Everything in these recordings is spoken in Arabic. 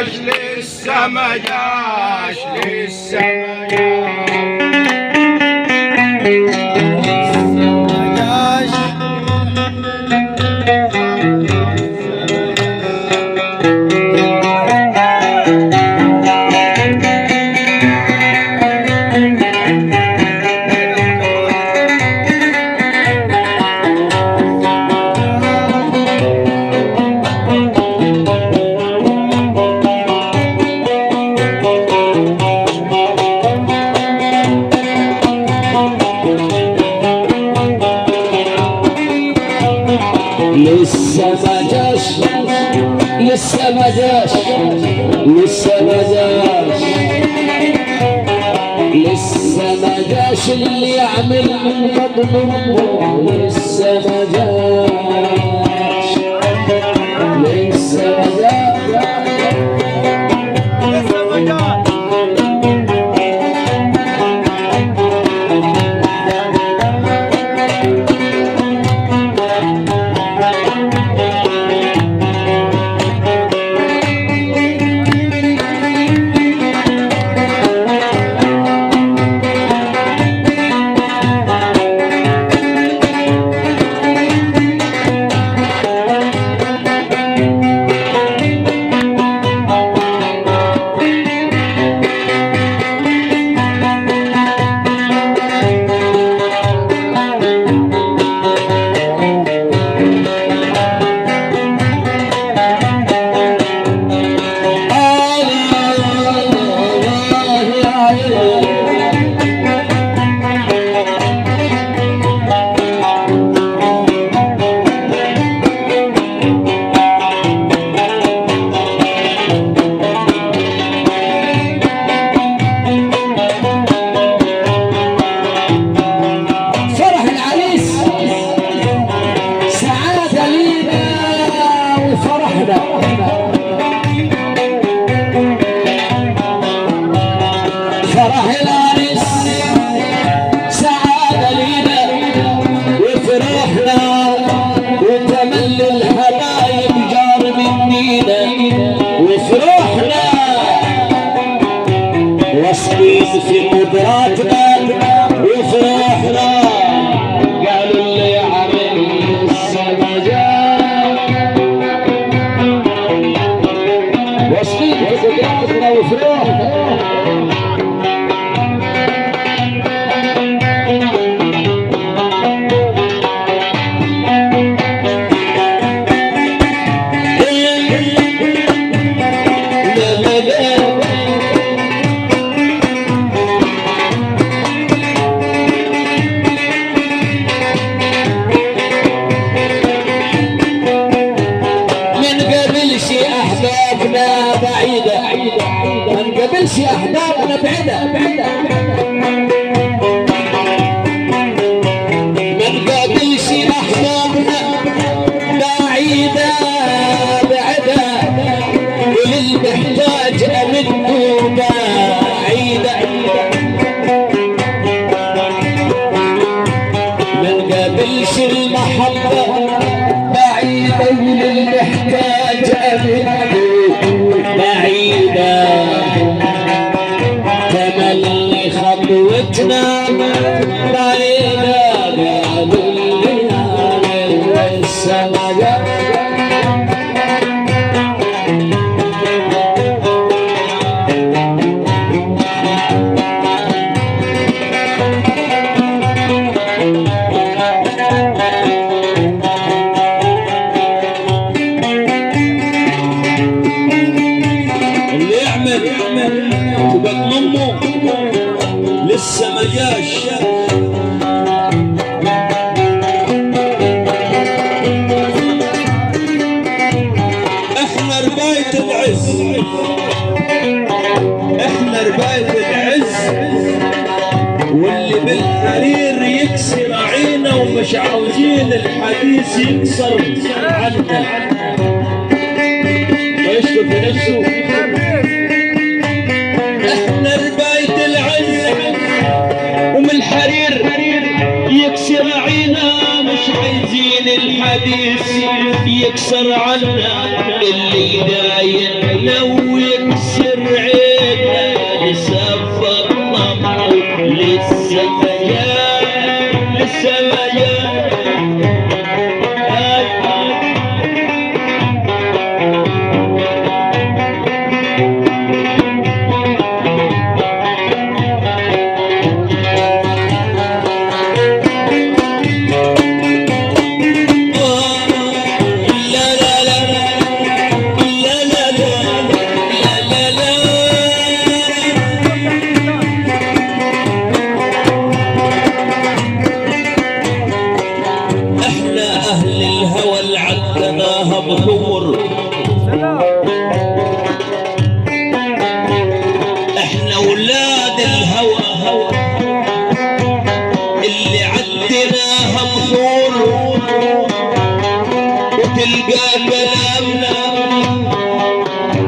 جاش لسه ما جاش لسه ما جاش لسه ما جاش لسه ما جاش لسه ما جاش لسه ما جاش اللي يعمل مضمون لسه ما جاش لسه ما جاش لسه ما جاش فرح العريس سعادة لينا وفرحنا وتملي الحبايب جار منينا وفرحنا واصلين في قدراتنا وفرحنا قالوا اللي عريس ما جاء واصلين في قدراتنا وفرحنا بعيدة ما نقابلش أحبابنا بعيدة ما نقابلش أحبابنا بعيدة وللمحتاج منه بعيدة ما نقابلش المحبة بعيدة وللمحتاج منه بعيدة تملي خطوتنا بعيدة قالوا لي لسه ما جاء وبطمنه لسه ما جاش احنا رباية العز احنا رباية العز واللي بالحرير يكسر عينا ومش عاوزين الحديث يكسر عنا ويشكر في نفسه احنا رباية العز ومن الحرير يكسر عينا مش عايزين الحديث يكسر عنا اللي داين لو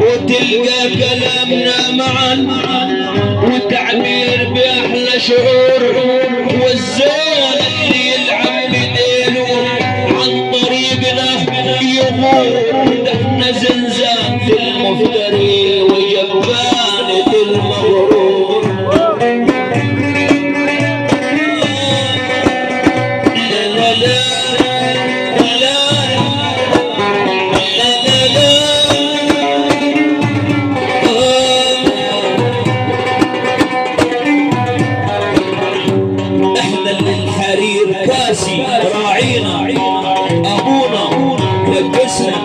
وتلقى كلامنا معا وتعبير بأحلى شعور، والزول اللي يلعب بديله عن طريقنا يغور. دفنا زنزانة المفتري وجبانة المغرور. لا لا لا لا كاسي راعينا ابونا لبسنا.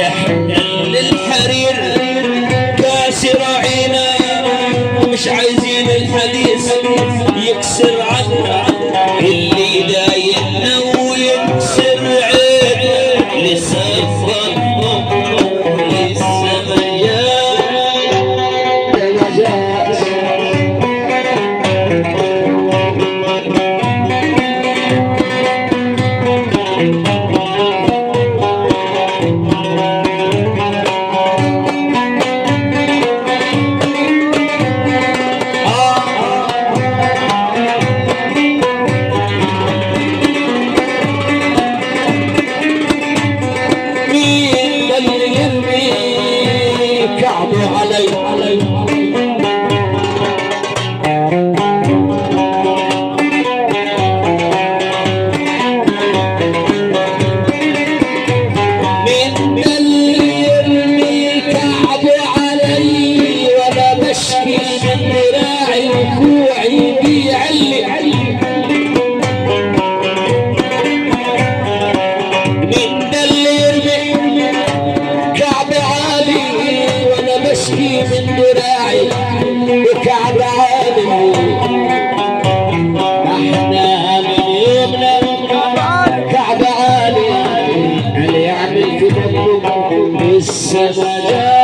احنا للحرير كاسي راعينا، مش عايزين الحديث يكسر عنا اللي دايقنا ويكسر عين. لسه من دراعي وكعب عالي. احنا من يومنا كعب عالي اللي يعمل كده السما